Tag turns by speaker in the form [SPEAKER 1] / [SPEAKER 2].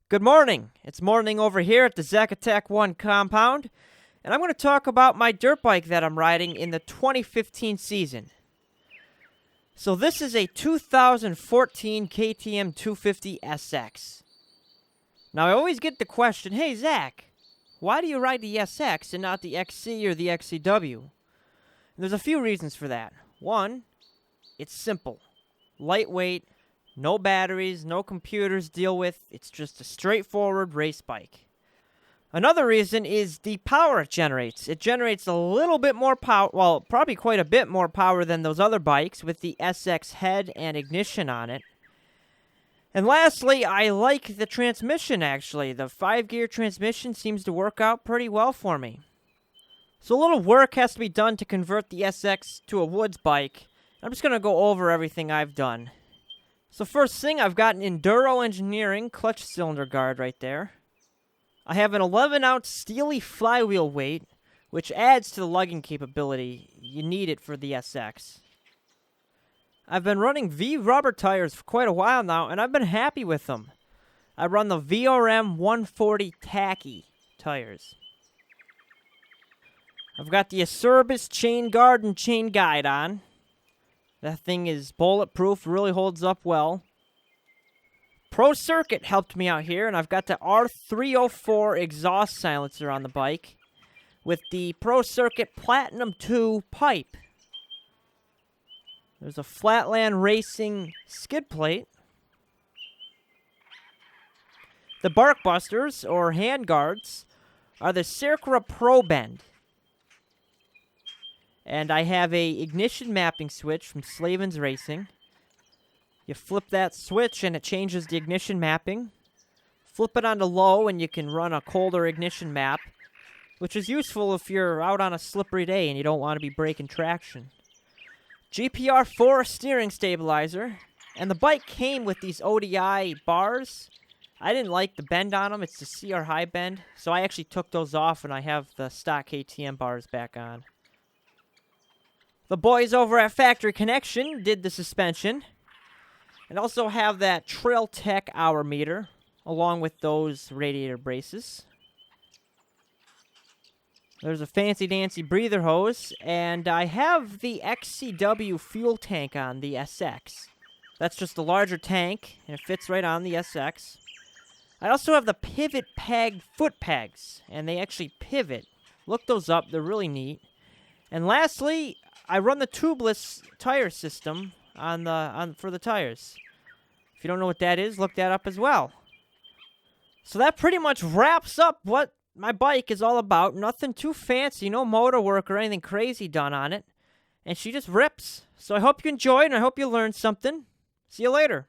[SPEAKER 1] Good morning. It's morning over here at the ZachAtk1's compound, and I'm going to talk about my dirt bike that I'm riding in the 2015 season. So this is a 2014 KTM 250 SX. Now I always get the question, hey Zach, why do you ride the SX and not the XC or the XCW? And there's a few reasons for that. One, it's simple, lightweight, no batteries, no computers to deal with. It's just a straightforward race bike. Another reason is the power it generates. It generates a little bit more power, well, probably quite a bit more power than those other bikes with the SX head and ignition on it. And lastly, I like the transmission actually. The 5-gear transmission seems to work out pretty well for me. So a little work has to be done to convert the SX to a woods bike. I'm just going to go over everything I've done. So first thing, I've got an Enduro Engineering clutch cylinder guard right there. I have an 11-ounce Steahly flywheel weight, which adds to the lugging capability. You need it for the SX. I've been running Vee Rubber tires for quite a while now, and I've been happy with them. I run the VRM 140 Tackee tires. I've got the Acerbis chain guard and chain guide on. That thing is bulletproof, really holds up well. Pro Circuit helped me out here, and I've got the R304 exhaust silencer on the bike with the Pro Circuit Platinum 2 pipe. There's a Flatland Racing skid plate. The Barkbusters, or hand guards, are the Cycra Probend. And I have a ignition mapping switch from Slavens Racing. You flip that switch and it changes the ignition mapping. Flip it onto low and you can run a colder ignition map, which is useful if you're out on a slippery day and you don't want to be breaking traction. GPR4 steering stabilizer, and the bike came with these ODI bars. I didn't like the bend on them. It's the CR high bend, so I actually took those off and I have the stock KTM bars back on. The boys over at Factory Connection did the suspension. And also have that TrailTech hour meter, along with those radiator braces. There's a fancy-dancy breather hose, and I have the XCW fuel tank on the SX. That's just a larger tank, and it fits right on the SX. I also have the Pivotpegz foot pegs, and they actually pivot. Look those up, they're really neat. And lastly, I run the Tubliss tire system for the tires. If you don't know what that is, look that up as well. So that pretty much wraps up what my bike is all about. Nothing too fancy, no motor work or anything crazy done on it. And she just rips. So I hope you enjoyed and I hope you learned something. See you later.